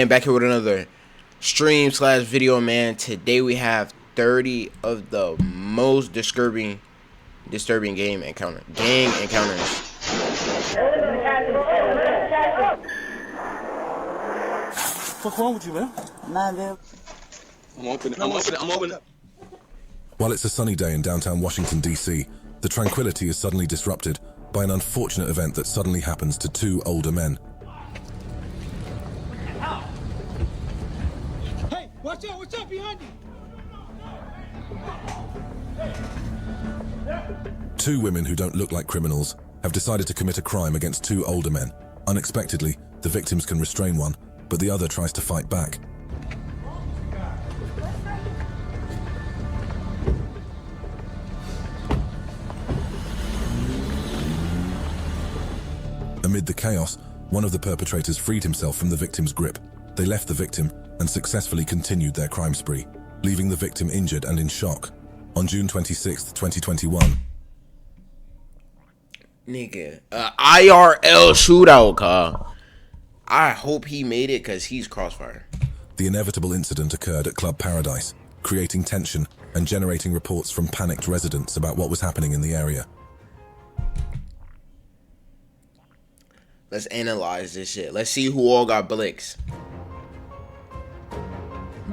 And back here with another stream slash video, man. Today we have 30 of the most disturbing gang encounters. What's wrong with you, man? Nah, man. I'm open. While it's a sunny day in downtown Washington, D.C., the tranquility is suddenly disrupted by an unfortunate event that suddenly happens to two older men. Hey, watch out behind you. Two women who don't look like criminals have decided to commit a crime against two older men. Unexpectedly, the victims can restrain one, but the other tries to fight back. Amid the chaos, one of the perpetrators freed himself from the victim's grip. They left the victim and successfully continued their crime spree, leaving the victim injured and in shock. On June 26, 2021, Nigga, IRL shootout, car. I hope he made it because he's crossfire. the inevitable incident occurred at Club Paradise, creating tension and generating reports from panicked residents about what was happening in the area. Let's analyze this shit. Let's see who all got blicks.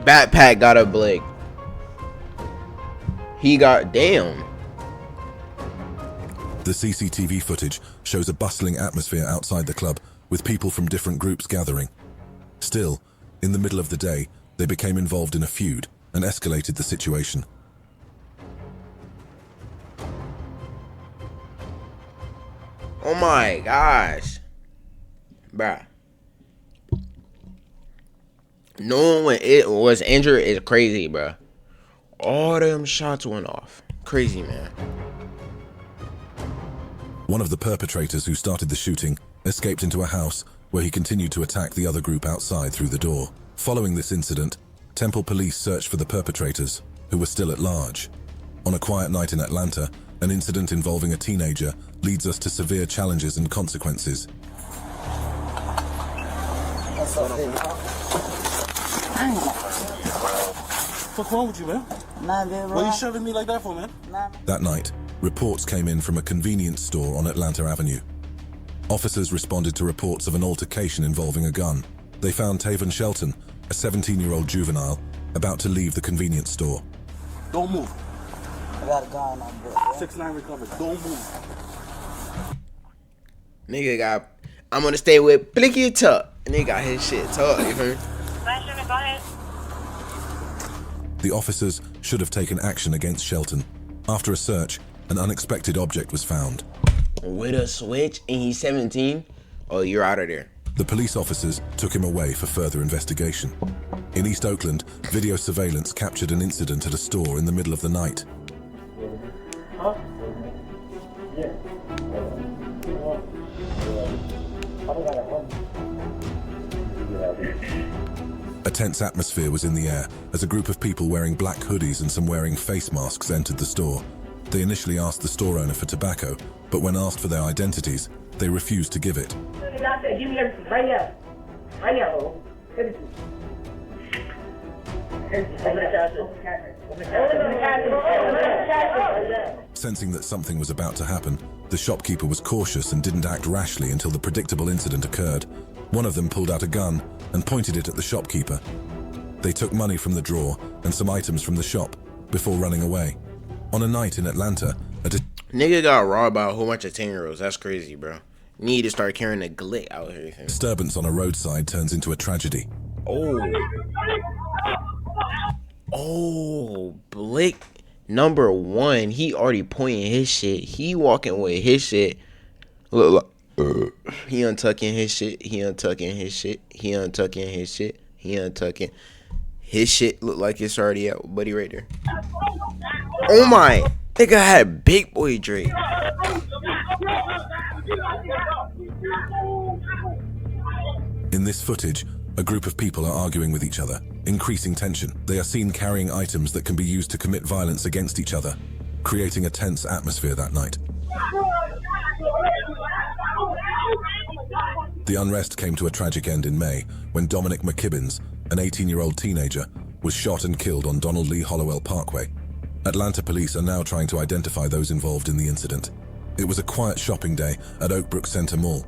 Backpack got a blick. He got damn. The CCTV footage shows a bustling atmosphere outside the club, with people from different groups gathering. Still, in the middle of the day, they became involved in a feud and escalated the situation. Oh my gosh. Bruh. Knowing when it was injured is crazy, bruh. All them shots went off. Crazy, man. One of the perpetrators who started the shooting escaped into a house where he continued to attack the other group outside through the door. Following this incident, Temple police searched for the perpetrators, who were still at large. On a quiet night in Atlanta, an incident involving a teenager leads us to severe challenges and consequences. What's wrong with you, man? Nah, man. What are you shoving me like that for, man? Nah. That night, reports came in from a convenience store on Atlanta Avenue. Officers responded to reports of an altercation involving a gun. They found Taven Shelton, a 17-year-old juvenile, about to leave the convenience store. Don't move. I got a gun on board. Yeah? 6'9" recovered. Don't move. Nigga got, I'm gonna stay with Blicky Tuck. Nigga got his shit tucked, you heard? Go ahead. The officers should have taken action against Shelton. After a search, an unexpected object was found. With a switch and he's 17? Oh, you're out of there. The police officers took him away for further investigation. In East Oakland, video surveillance captured an incident at a store in the middle of the night. A tense atmosphere was in the air as a group of people wearing black hoodies and some wearing face masks entered the store. They initially asked the store owner for tobacco, but when asked for their identities, they refused to give it. Sensing that something was about to happen, the shopkeeper was cautious and didn't act rashly until the predictable incident occurred. One of them pulled out a gun and pointed it at the shopkeeper. They took money from the drawer and some items from the shop before running away. On a night in Atlanta, Nigga got robbed by a whole bunch of 10-year-olds. That's crazy, bro. Need to start carrying a glick out here. disturbance on a roadside turns into a tragedy. Oh, Blick number one. He already pointing his shit. He walking with his shit. Look, he untucking his shit. He untucking his shit. He untucking his shit. He untucking his shit. Look like it's already out, buddy, right there. Oh my, nigga had big boy Drake. In this footage, a group of people are arguing with each other, increasing tension. They are seen carrying items that can be used to commit violence against each other, creating a tense atmosphere that night. The unrest came to a tragic end in May when Dominic McKibbins, an 18-year-old teenager, was shot and killed on Donald Lee Hollowell Parkway. Atlanta police are now trying to identify those involved in the incident. It was a quiet shopping day at Oakbrook Center Mall.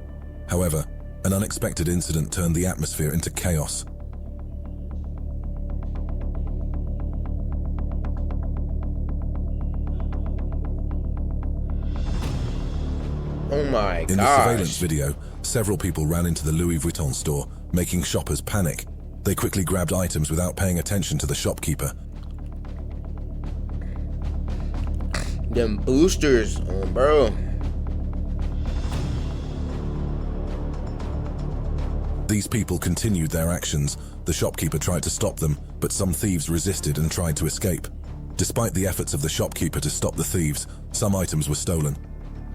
However, an unexpected incident turned the atmosphere into chaos. Oh my gosh. In the surveillance video, several people ran into the Louis Vuitton store, making shoppers panic. They quickly grabbed items without paying attention to the shopkeeper. Them boosters, bro. These people continued their actions. The shopkeeper tried to stop them, but some thieves resisted and tried to escape. Despite the efforts of the shopkeeper to stop the thieves, some items were stolen.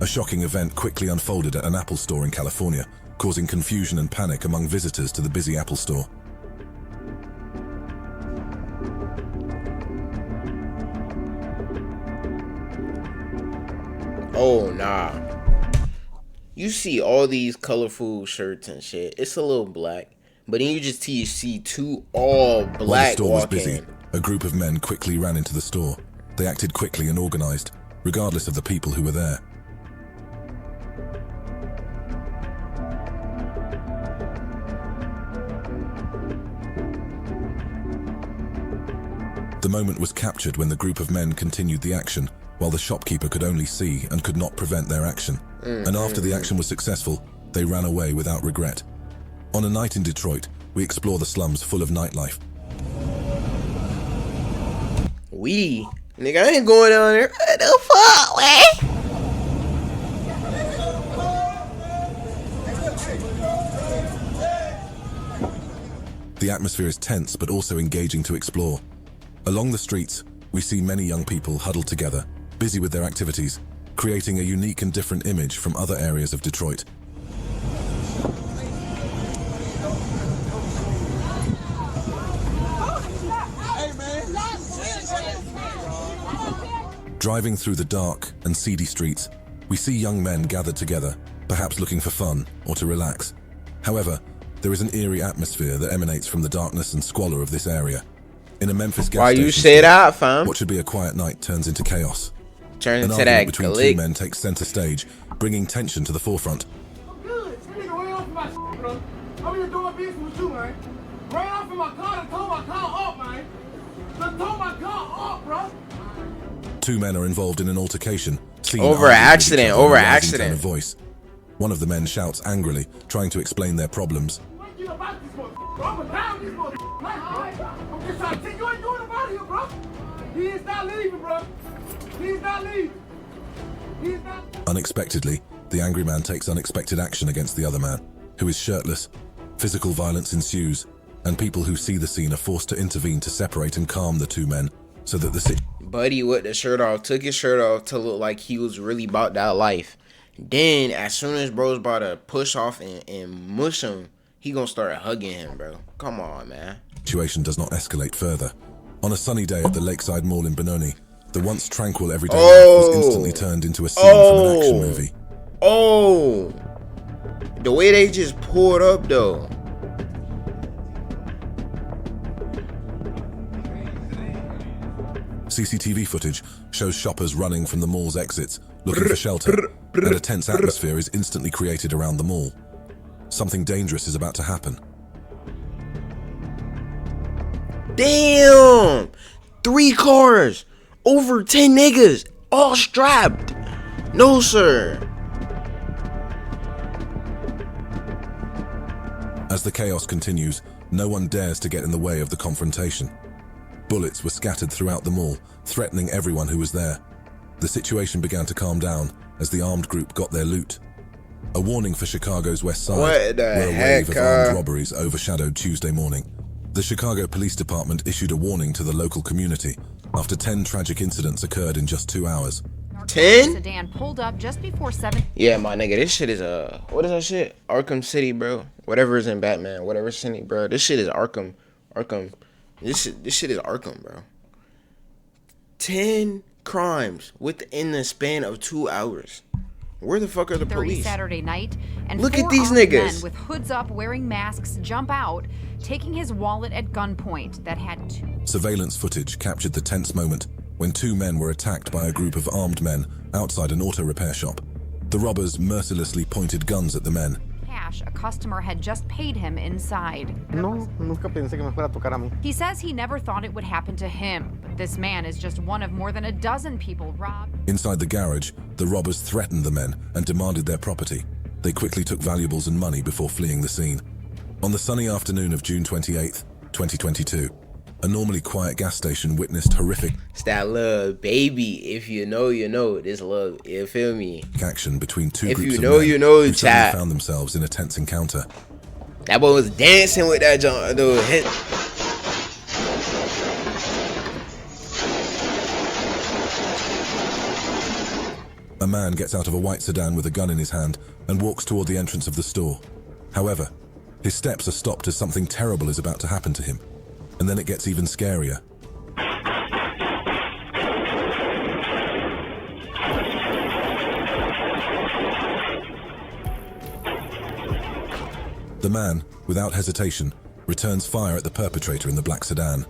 A shocking event quickly unfolded at an Apple store in California, causing confusion and panic among visitors to the busy Apple store. Oh, nah. You see all these colorful shirts and shit. It's a little black. But then you just see two all black While the store was walking. busy, a group of men quickly ran into the store. They acted quickly and organized, regardless of the people who were there. The moment was captured when the group of men continued the action, while the shopkeeper could only see and could not prevent their action. And after the action was successful, they ran away without regret. On a night in Detroit, we explore the slums full of nightlife. Nigga, I ain't going down there. What the fuck, man? The atmosphere is tense but also engaging to explore. Along the streets, we see many young people huddled together, busy with their activities, creating a unique and different image from other areas of Detroit. Driving through the dark and seedy streets, we see young men gathered together, perhaps looking for fun or to relax. However, there is an eerie atmosphere that emanates from the darkness and squalor of this area. In a Memphis gas Why station you say that, fam? what should be a quiet night turns into chaos. Turn An into argument that between two click. men takes center stage, bringing tension to the forefront. Good. This nigga ran off my shit, bro. I'm here doing business with you, man. Ran off in my car and tore my car up, man. Just tore my car up, bro. Two men are involved in an altercation. seen Over arguing with accident, each other in a over rising accident. tone of voice. One of the men shouts angrily, trying to explain their problems. You ain't get about this motherfucker, bro. I'm going down this motherfucker. I'm just trying to tell you, you ain't doing about here, bro. He is not leaving, bro. He is not leaving. He is not. Unexpectedly, the angry man takes unexpected action against the other man, who is shirtless. Physical violence ensues, and people who see the scene are forced to intervene to separate and calm the two men, so that the Buddy with the shirt off took his shirt off to look like he was really about that life. Then, as soon as bro's about to push off and mush him, he gonna start hugging him, bro. Come on, man. situation does not escalate further. On a sunny day at the Lakeside Mall in Benoni, the once tranquil everyday life was instantly turned into a scene from an action movie. Oh, the way they just pulled up, though. CCTV footage shows shoppers running from the mall's exits, looking for shelter, and a tense atmosphere is instantly created around the mall. Something dangerous is about to happen. Damn! 3 cars! Over 10 niggas! All strapped! No, sir! As the chaos continues, no one dares to get in the way of the confrontation. Bullets were scattered throughout the mall, threatening everyone who was there. The situation began to calm down as the armed group got their loot. A warning for Chicago's West Side, What the where a heck, wave of armed robberies overshadowed Tuesday morning. The Chicago Police Department issued a warning to the local community after 10 tragic incidents occurred in just 2 hours. 10? Sedan pulled up just before 7. Yeah, my nigga, this shit is what is that shit? Arkham City, bro. Whatever is in Batman, whatever city, bro. This shit is Arkham. This shit is Arkham, bro. 10 crimes within the span of 2 hours. Where the fuck are the police? Saturday night, and Look at 4 these armed niggas. men with hoods up, wearing masks, jump out, taking his wallet at gunpoint that had 2. Surveillance footage captured the tense moment when 2 men were attacked by a group of armed men outside an auto repair shop. The robbers mercilessly pointed guns at the men. Cash a customer had just paid him inside. No, nunca pensé que me fuera a tocar a mí. He says he never thought it would happen to him, but this man is just one of more than a dozen people robbed. Inside the garage, the robbers threatened the men and demanded their property. They quickly took valuables and money before fleeing the scene. On the sunny afternoon of June 28, 2022, a normally quiet gas station witnessed horrific It's that little baby. If you know, you know. This love, you feel me? action between 2 If groups you of know, men you know, who suddenly chat. found themselves in a tense encounter. That boy was dancing with that junk, dude. A man gets out of a white sedan with a gun in his hand and walks toward the entrance of the store. However, his steps are stopped as something terrible is about to happen to him. And then it gets even scarier. The man, without hesitation, returns fire at the perpetrator in the black sedan.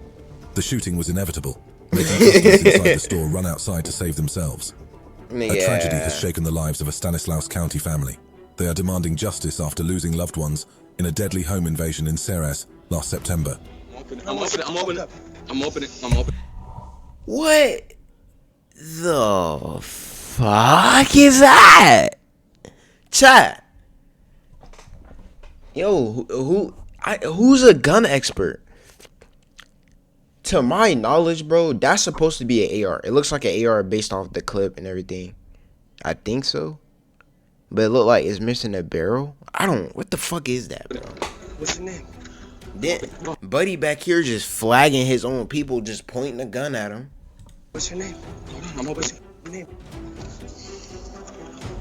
The shooting was inevitable, making customers inside the store run outside to save themselves. A tragedy has shaken the lives of a Stanislaus County family. They are demanding justice after losing loved ones in a deadly home invasion in Ceres last September. I'm opening. What the fuck is that? Chat. Yo, who's a gun expert? To my knowledge, bro, that's supposed to be an AR. It looks like an AR based off the clip and everything. I think so. But it looked like it's missing a barrel. What the fuck is that, bro? What's your name? Then, buddy back here just flagging his own people, just pointing a gun at him. What's your name? Hold on, I'm opening your name.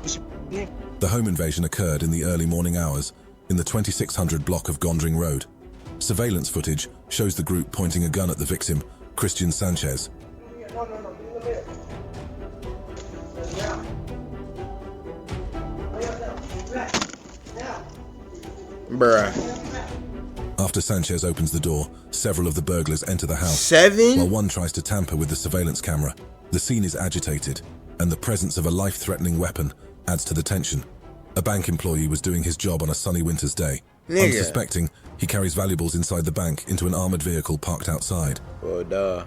What's your name? The home invasion occurred in the early morning hours in the 2600 block of Gondring Road. Surveillance footage shows the group pointing a gun at the victim, Christian Sanchez. Bruh. After Sanchez opens the door, several of the burglars enter the house. 7? While one tries to tamper with the surveillance camera, the scene is agitated, and the presence of a life-threatening weapon adds to the tension. A bank employee was doing his job on a sunny winter's day. Nigga. Unsuspecting, he carries valuables inside the bank into an armored vehicle parked outside. Well, duh.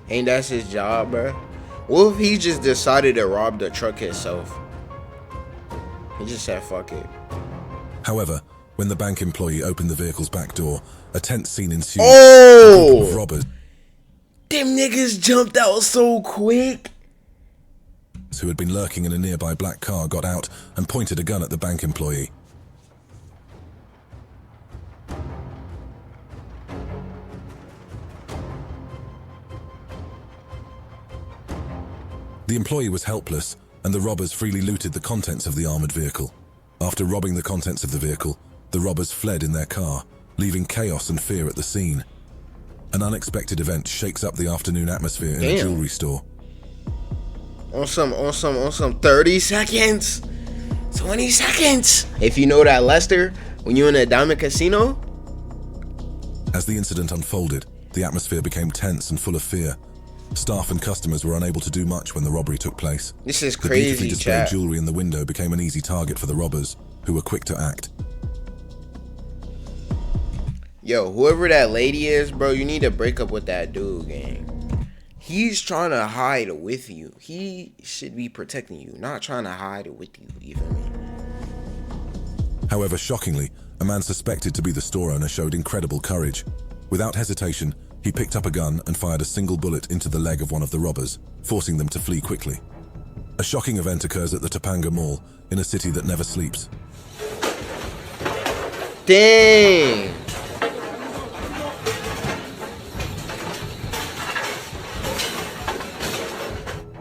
Ain't that his job, bruh? What if he just decided to rob the truck himself? He just said, fuck it. However, when the bank employee opened the vehicle's back door, a tense scene ensued. Oh! A group of robbers Them niggas jumped out so quick. who had been lurking in a nearby black car got out and pointed a gun at the bank employee. The employee was helpless, and the robbers freely looted the contents of the armored vehicle. After robbing the contents of the vehicle, the robbers fled in their car, leaving chaos and fear at the scene. An unexpected event shakes up the afternoon atmosphere in a jewelry store. On some 30 seconds. 20 seconds. If you know that Lester, when you're in a diamond casino. As the incident unfolded, the atmosphere became tense and full of fear. Staff and customers were unable to do much when the robbery took place. This is The beautifully crazy, displayed chat. jewelry in the window became an easy target for the robbers, who were quick to act. Yo, whoever that lady is, bro, you need to break up with that dude, gang. He's trying to hide with you. He should be protecting you, not trying to hide with you. You feel me? However, shockingly, a man suspected to be the store owner showed incredible courage. Without hesitation, he picked up a gun and fired a single bullet into the leg of one of the robbers, forcing them to flee quickly. A shocking event occurs at the Topanga Mall, in a city that never sleeps. Dang.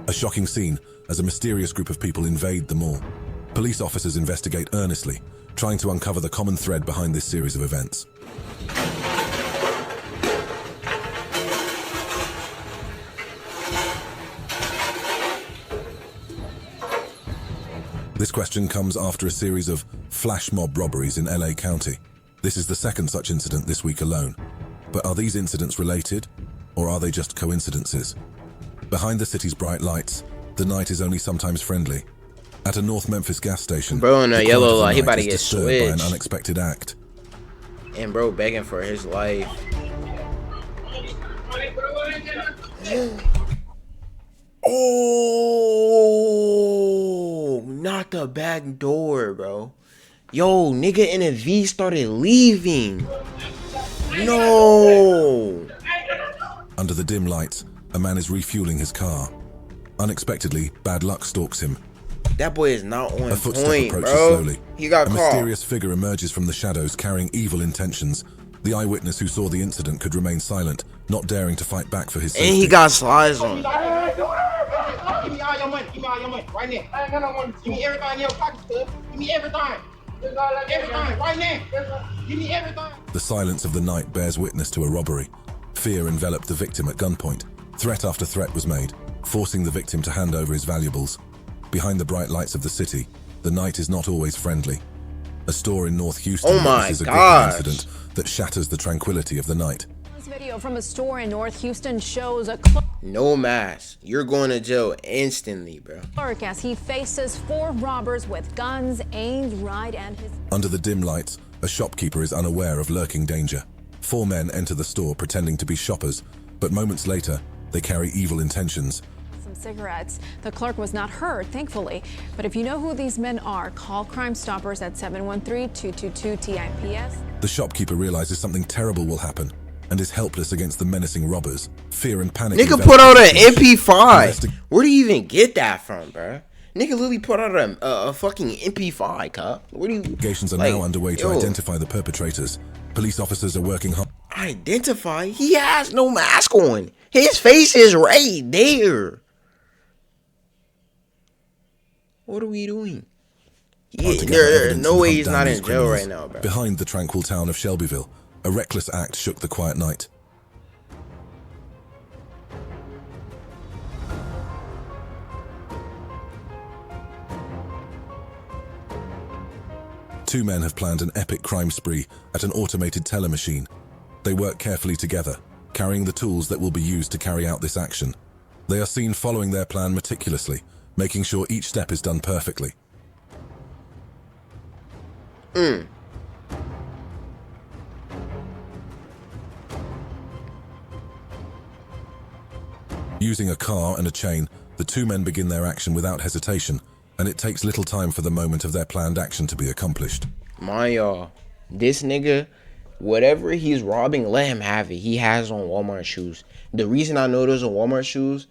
A shocking scene as a mysterious group of people invade the mall. Police officers investigate earnestly, trying to uncover the common thread behind this series of events. This question comes after a series of flash mob robberies in LA County. This is the second such incident this week alone. But are these incidents related, or are they just coincidences? Behind the city's bright lights, the night is only sometimes friendly. At a North Memphis gas station, Bro in a the yellow quiet of the light, he night about to is get disturbed by an switched. unexpected act. And bro begging for his life. Oh, not the back door, bro. Yo, nigga in a V started leaving. No. Under the dim lights, a man is refueling his car. Unexpectedly, bad luck stalks him. That boy is not on A footstep point, approaches bro. slowly. He got A caught. mysterious figure emerges from the shadows carrying evil intentions. The eyewitness who saw the incident could remain silent, not daring to fight back for his safety. And he got slides on. Give me all your money. Give me all your money. Right now. I ain't got no money. Give me everything in your pocket, cuz. Give me everything. Everything. Right now. Give me everything. The silence of the night bears witness to a robbery. Fear enveloped the victim at gunpoint. Threat after threat was made, forcing the victim to hand over his valuables. Behind the bright lights of the city, the night is not always friendly. A store in North Houston Oh my witnesses a gosh. gripping incident that shatters the tranquility of the night. This video from a store in North Houston shows a No mask. You're going to jail instantly, bro. clerk as he faces 4 robbers with guns aimed right at his. Under the dim lights, a shopkeeper is unaware of lurking danger. 4 men enter the store pretending to be shoppers, but moments later, they carry evil intentions. Some cigarettes. The clerk was not hurt, thankfully. But if you know who these men are, call Crime Stoppers at 713-222-TIPS. The shopkeeper realizes something terrible will happen and is helpless against the menacing robbers. Fear and panic. Nigga envelop put out the an situation. MP5. Where do you even get that from, bro? Nigga literally put out a fucking MP5, cuz. Where do you... Investigations are like, now underway to yo, identify the perpetrators. Police officers are working hard. Identify? He has no mask on. His face is right there. What are we doing? Yeah, to gather there's evidence no and way hunt he's down not these in jail criminals. right now, bro. Behind the tranquil town of Shelbyville, a reckless act shook the quiet night. Two men have planned an epic crime spree at an automated teller machine. They work carefully together, carrying the tools that will be used to carry out this action. They are seen following their plan meticulously, making sure each step is done perfectly. Using a car and a chain, the two men begin their action without hesitation, and it takes little time for the moment of their planned action to be accomplished. My y'all, this nigga, whatever he's robbing, let him have it. He has on Walmart shoes. The reason I know those are Walmart shoes,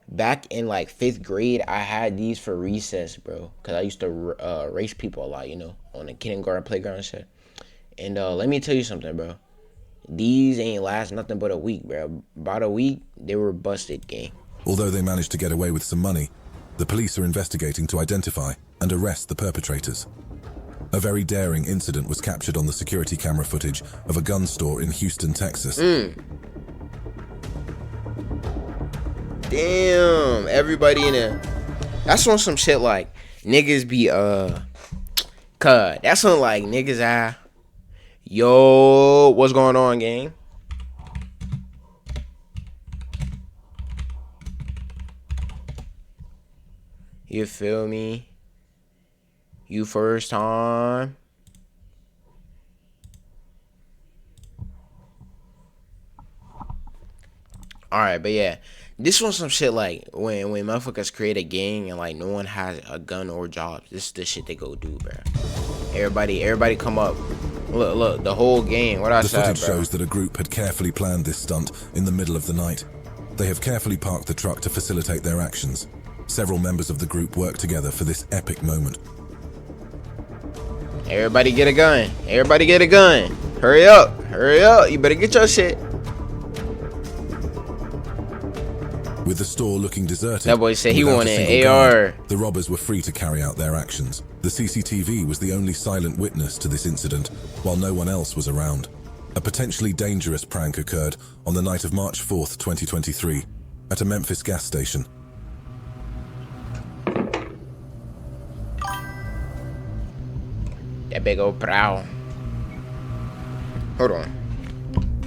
back in like 5th grade, I had these for recess, bro. Because I used to race people a lot, you know, on the kindergarten playground and shit. And let me tell you something, bro. These ain't last nothing but a week, bro. About a week, they were busted, gang. Although they managed to get away with some money, the police are investigating to identify and arrest the perpetrators. A very daring incident was captured on the security camera footage of a gun store in Houston, Texas. Damn, everybody in there. That's on some shit like niggas be cuz. That's on like niggas yo, what's going on, gang? You feel me? You first time. Alright, but yeah. This was some shit like when motherfuckers create a gang and like no one has a gun or jobs. This is the shit they go do, bro. Everybody come up. Look, the whole gang. What I The said, footage bro. shows that a group had carefully planned this stunt in the middle of the night. They have carefully parked the truck to facilitate their actions. Several members of the group work together for this epic moment. Everybody get a gun. Everybody get a gun. Hurry up. Hurry up. You better get your shit. With the store looking deserted, That boy said he without a wanted single AR. guard, the robbers were free to carry out their actions. The CCTV was the only silent witness to this incident, while no one else was around. A potentially dangerous prank occurred on the night of March 4th, 2023, at a Memphis gas station. That big old brow. Hold on.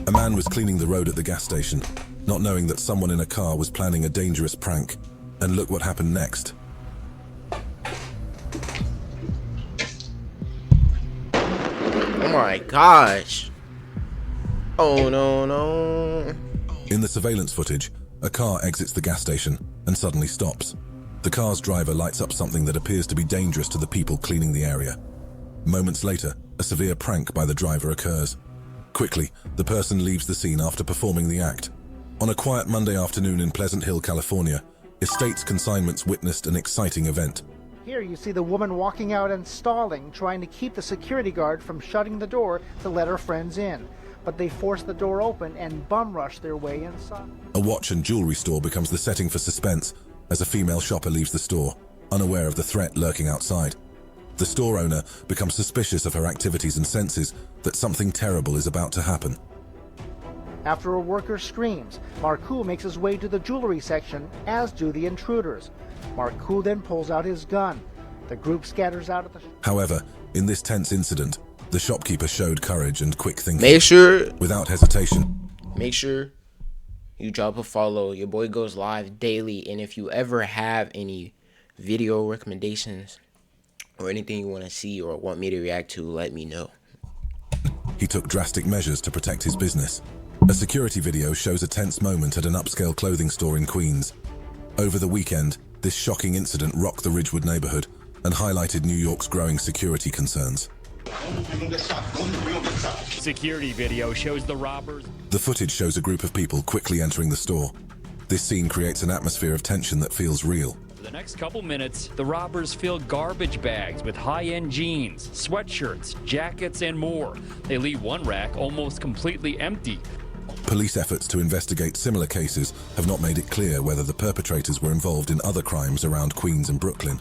A man was cleaning the road at the gas station, not knowing that someone in a car was planning a dangerous prank. And look what happened next. Oh my gosh. Oh no, no. In the surveillance footage, a car exits the gas station and suddenly stops. The car's driver lights up something that appears to be dangerous to the people cleaning the area. Moments later, a severe prank by the driver occurs. Quickly, the person leaves the scene after performing the act. On a quiet Monday afternoon in Pleasant Hill, California, Estates Consignments witnessed an exciting event. Here you see the woman walking out and stalling, trying to keep the security guard from shutting the door to let her friends in. But they force the door open and bum rush their way inside. A watch and jewelry store becomes the setting for suspense as a female shopper leaves the store, unaware of the threat lurking outside. The store owner becomes suspicious of her activities and senses that something terrible is about to happen. After a worker screams, Marcoux makes his way to the jewelry section, as do the intruders. Marcoux then pulls out his gun. The group scatters out of the... However, in this tense incident, the shopkeeper showed courage and quick thinking. Make sure, without hesitation, make sure you drop a follow. Your boy goes live daily, and if you ever have any video recommendations or anything you want to see or want me to react to, let me know. He took drastic measures to protect his business. A security video shows a tense moment at an upscale clothing store in Queens. Over the weekend, this shocking incident rocked the Ridgewood neighborhood and highlighted New York's growing security concerns. Security video shows the robbers. The footage shows a group of people quickly entering the store. This scene creates an atmosphere of tension that feels real. For the next couple minutes, the robbers fill garbage bags with high-end jeans, sweatshirts, jackets, and more. They leave one rack almost completely empty. Police efforts to investigate similar cases have not made it clear whether the perpetrators were involved in other crimes around Queens and Brooklyn.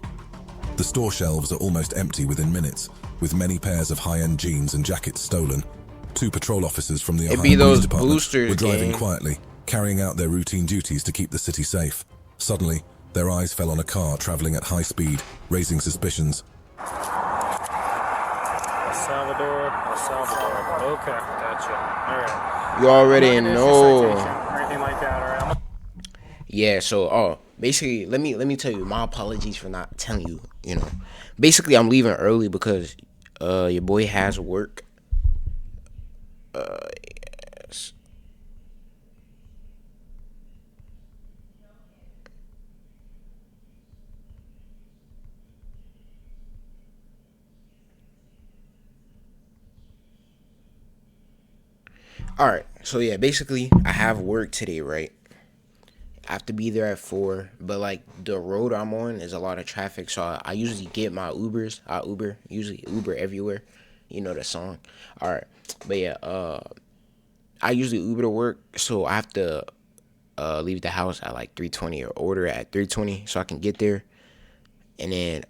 The store shelves are almost empty within minutes, with many pairs of high-end jeans and jackets stolen. Two patrol officers from the Ohio Police Department were driving quietly, carrying out their routine duties to keep the city safe. Suddenly, their eyes fell on a car traveling at high speed, raising suspicions. El Salvador. Okay, gotcha. All right. You already know. Or anything like that, all right? Yeah, so basically, let me tell you, my apologies for not telling you, you know. Basically, I'm leaving early because your boy has work. Yes. Alright, so yeah, basically, I have work today, right? I have to be there at 4, but like the road I'm on is a lot of traffic, so I usually get my Ubers. I usually Uber everywhere. You know the song. Alright, but yeah, I usually Uber to work, so I have to leave the house at like 3:20 or order at 3:20 so I can get there, and then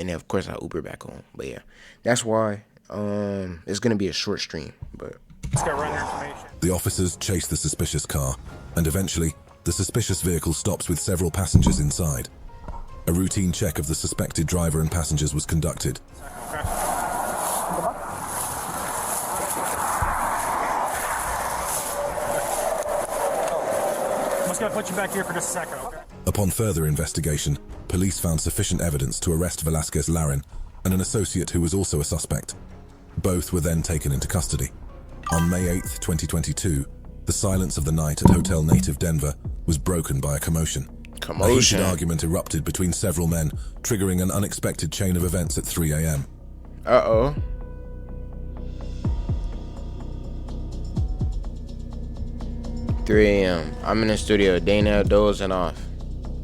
of course I Uber back home. But yeah, that's why it's gonna be a short stream, but. The officers chase the suspicious car, and eventually, the suspicious vehicle stops with several passengers inside. A routine check of the suspected driver and passengers was conducted. I'm just gonna put you back here for just a second, okay? Upon further investigation, police found sufficient evidence to arrest Velasquez Larin and an associate who was also a suspect. Both were then taken into custody. On May 8th, 2022, the silence of the night at Hotel Native Denver was broken by a commotion. A heated argument erupted between several men, triggering an unexpected chain of events at 3 a.m. Uh-oh. $3 a.m. I'm in the studio, Dana dozing off.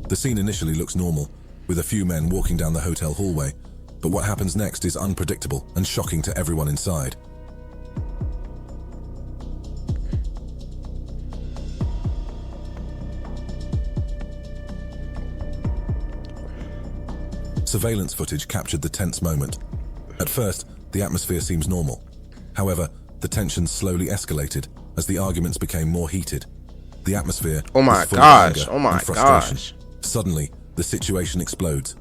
The scene initially looks normal, with a few men walking down the hotel hallway, but what happens next is unpredictable and shocking to everyone inside. Surveillance footage captured the tense moment. At first, the atmosphere seems normal. However, the tensions slowly escalated as the arguments became more heated. The atmosphere oh my was full gosh, of anger oh my and frustration. gosh. Suddenly, the situation explodes.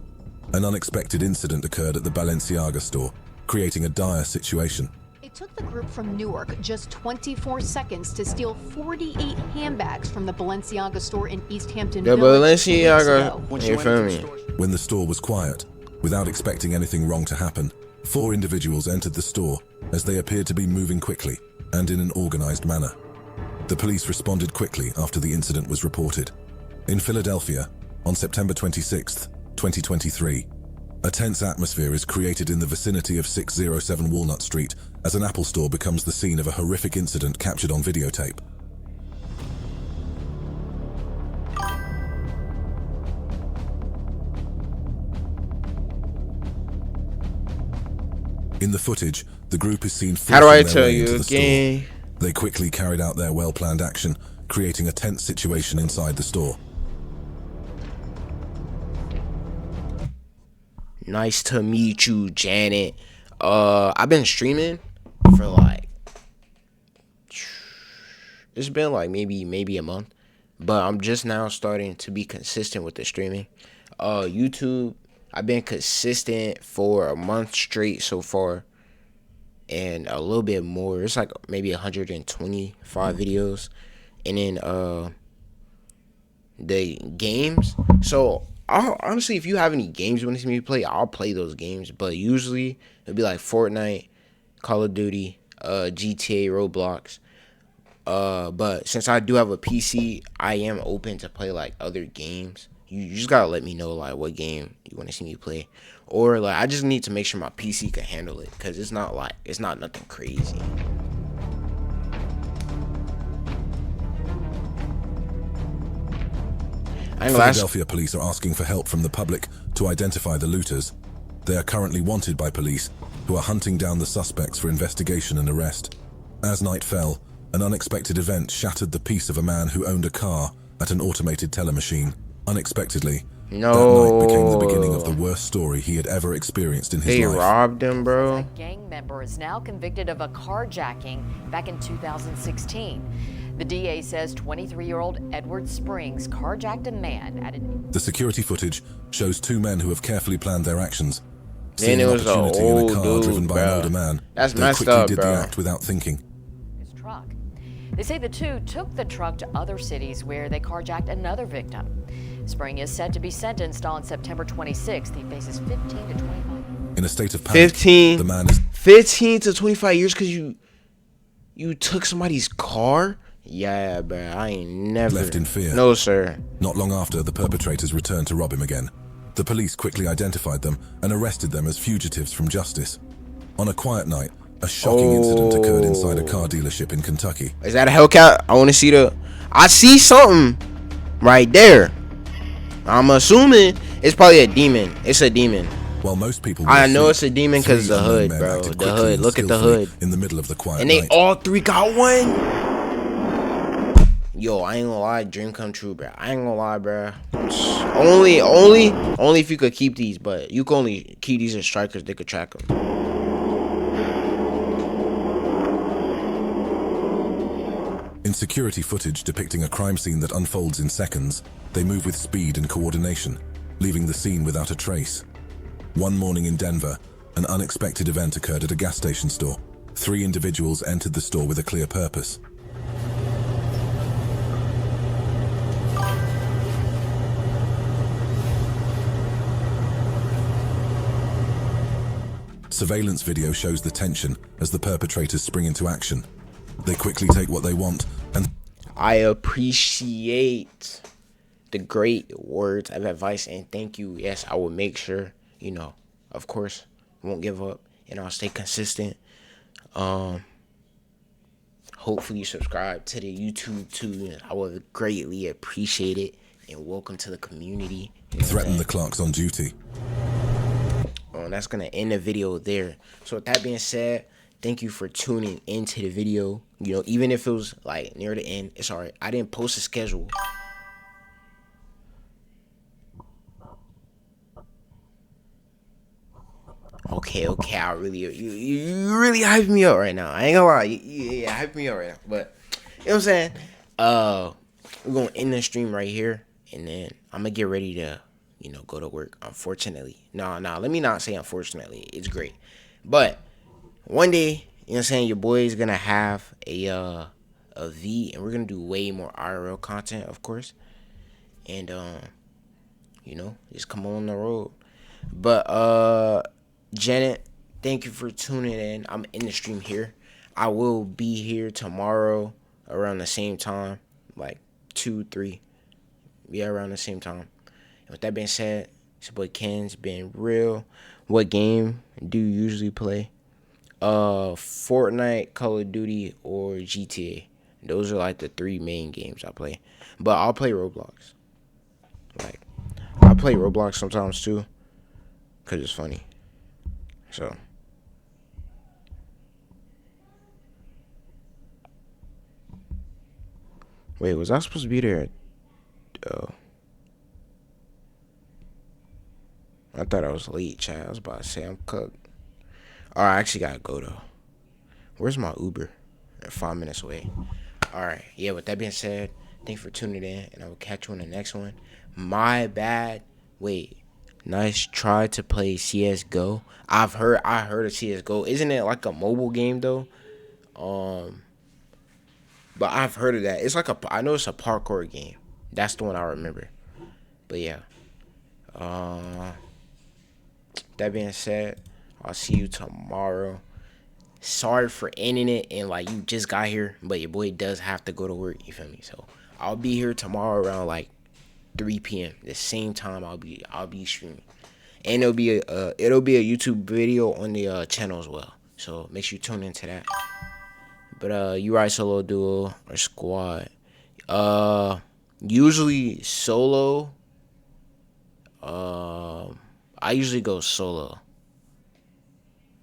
An unexpected incident occurred at the Balenciaga store, creating a dire situation. It took the group from Newark just 24 seconds to steal 48 handbags from the Balenciaga store in East Hampton The Village 2 weeks Balenciaga, ago. you feel me? When the store was quiet, without expecting anything wrong to happen, 4 individuals entered the store as they appeared to be moving quickly and in an organized manner. The police responded quickly after the incident was reported. In Philadelphia, on September 26, 2023, a tense atmosphere is created in the vicinity of 607 Walnut Street as an Apple store becomes the scene of a horrific incident captured on videotape. In the footage, the group is seen How do I forcing their tell way you into the again? store. They quickly carried out their well-planned action, creating a tense situation inside the store. Nice to meet you, Janet. I've been streaming for like, it's been like maybe a month, but I'm just now starting to be consistent with the streaming. YouTube, I've been consistent for a month straight so far, and a little bit more. It's like maybe 125 videos, and then the games. So honestly, if you have any games you want to see me play, I'll play those games. But usually it'll be like Fortnite, Call of Duty, GTA, Roblox. But since I do have a PC, I am open to play like other games. You just gotta let me know like what game you want to see me play, or like I just need to make sure my PC can handle it, because it's not nothing crazy. Philadelphia police are asking for help from the public to identify the looters. They are currently wanted by police, who are hunting down the suspects for investigation and arrest. As night fell, an unexpected event shattered the peace of a man who owned a car at an automated teller machine. Unexpectedly, that night became the beginning of the worst story he had ever experienced in his life. They robbed him, bro. A gang member is now convicted of a carjacking back in 2016. The DA says 23-year-old Edward Springs carjacked a man at an... The security footage shows 2 men who have carefully planned their actions. Then Seeing it an was an opportunity in a old car dude, driven by an older man, That's they messed quickly up, did bro. the act without thinking. his truck. They say the two took the truck to other cities where they carjacked another victim. Spring is set to be sentenced on September 26th. He faces 15 to 25. In a state of panic, the man is 15 to 25 years because you took somebody's car? Yeah, bro, I ain't never left in fear. No, sir. Not long after, the perpetrators returned to rob him again. The police quickly identified them and arrested them as fugitives from justice. On a quiet night, a shocking incident occurred inside a car dealership in Kentucky. Is that a Hellcat? I want to see I see something right there. I'm assuming it's probably a demon. It's a demon. While most people I know it's a demon because the hood, bro. The hood. Look at the hood. In the middle of the quiet and they night. all 3 got one. Yo, I ain't gonna lie, dream come true, bro. I ain't gonna lie, bro. Only if you could keep these, but you can only keep these as strikers. They could track them. In security footage depicting a crime scene that unfolds in seconds, they move with speed and coordination, leaving the scene without a trace. One morning in Denver, an unexpected event occurred at a gas station store. 3 individuals entered the store with a clear purpose. Surveillance video shows the tension as the perpetrators spring into action. They quickly take what they want and... I appreciate the great words of advice and thank you. Yes, I will make sure, of course, won't give up and I'll stay consistent. Hopefully you subscribe to the YouTube too. I would greatly appreciate it, and welcome to the community. Threaten the clerks on duty. That's gonna end the video there. So with that being said, thank you for tuning into the video. Even if it was like near the end, it's alright. I didn't post a schedule. Okay, I really, you really hyped me up right now. I ain't gonna lie, yeah, hyped me up right now. But you know what I'm saying? We're gonna end the stream right here, and then I'm gonna get ready to go to work. Unfortunately. No, let me not say unfortunately. It's great. But one day, you know what I'm saying, your boy is gonna have a V, and we're gonna do way more IRL content, of course. And just come on the road. But Janet, thank you for tuning in. I'm in the stream here. I will be here tomorrow around the same time, like 2, 3. Yeah, around the same time. And with that being said, it's your boy Ken's been real. What game do you usually play? Fortnite, Call of Duty, or GTA. Those are like the 3 main games I play. But I'll play Roblox. Like, I play Roblox sometimes too, cause it's funny. So. Wait, was I supposed to be there? Oh. I thought I was late, chat. I was about to say I'm cooked. Alright, I actually gotta go though. Where's my Uber? They're 5 minutes away. Alright, yeah, with that being said, thanks for tuning in, and I will catch you on the next one. My bad. Wait. Nice try to play CSGO. I heard of CSGO. Isn't it like a mobile game though? But I've heard of that. It's like I know it's a parkour game. That's the one I remember. But yeah. That being said, I'll see you tomorrow. Sorry for ending it and like you just got here, but your boy does have to go to work, you feel me? So I'll be here tomorrow around like 3 p.m. The same time I'll be streaming. And it'll be a YouTube video on the channel as well. So make sure you tune into that. But you ride solo, duo, or squad? Usually solo. I usually go solo.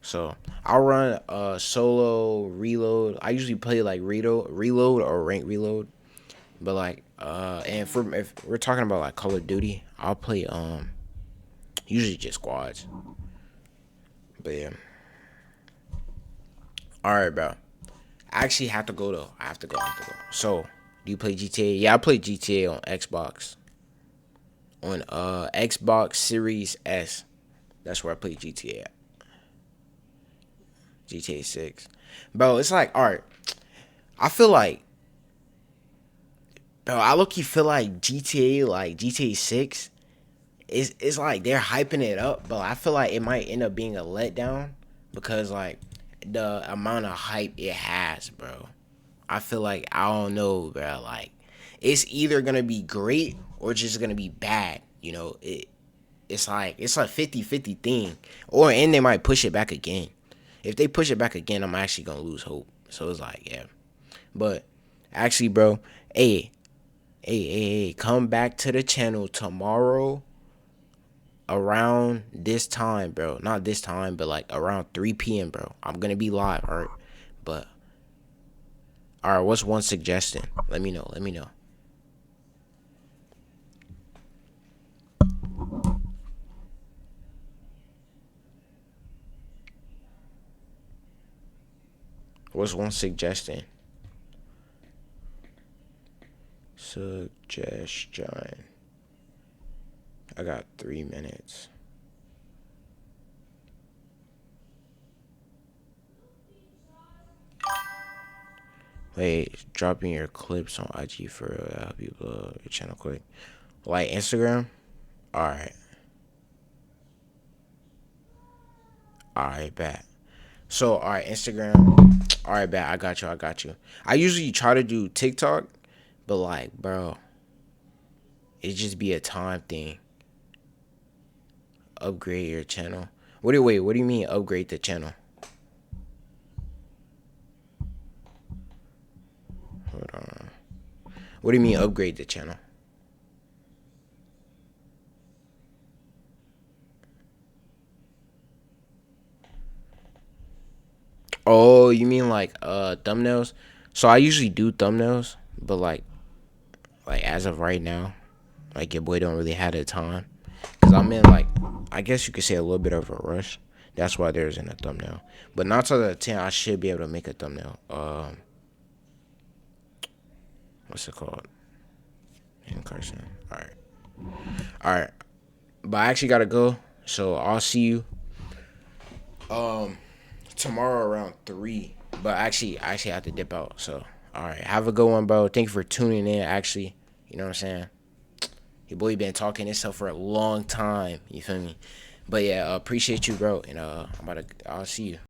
So I'll run solo reload. I usually play like reload or rank reload. But like and if we're talking about like Call of Duty, I'll play usually just squads. But yeah. Alright, bro. I actually have to go though. I have to go. So, do you play GTA? Yeah, I play GTA on Xbox. On Xbox Series S. That's where I play GTA at. GTA 6. Bro, it's like, alright. I feel like, bro, I low-key feel like GTA 6, it's like they're hyping it up, but I feel like it might end up being a letdown because, like, the amount of hype it has, bro. I feel like, I don't know, bro, like, it's either gonna be great or just gonna be bad, you know? It's like 50-50 thing, and they might push it back again. If they push it back again, I'm actually gonna lose hope. So it's like, yeah. But actually, bro, hey, come back to the channel tomorrow around this time, bro. Not this time, but like around 3 p.m, bro. I'm gonna be live, alright? But alright, what's one suggestion? Let me know. What's one suggestion? I got 3 minutes. Wait, dropping your clips on IG for help you blow your channel quick. Like Instagram? Alright, bet. So, alright, Instagram. Alright, bet. I got you. I usually try to do TikTok, but like, bro, it just be a time thing. Upgrade your channel. What do you mean upgrade the channel? Hold on. What do you mean upgrade the channel? Oh, you mean like thumbnails? So I usually do thumbnails, but like as of right now, like your boy don't really have the time, cause I'm in like, I guess you could say a little bit of a rush. That's why there isn't a thumbnail. But 9 times out of 10, I should be able to make a thumbnail. What's it called? In Carson. Alright. But I actually gotta go, so I'll see you tomorrow around 3. But actually I have to dip out. So all right, have a good one, bro. Thank you for tuning in. Actually, you know what I'm saying. Your boy been talking himself for a long time. You feel me? But yeah, appreciate you, bro. And I'll see you.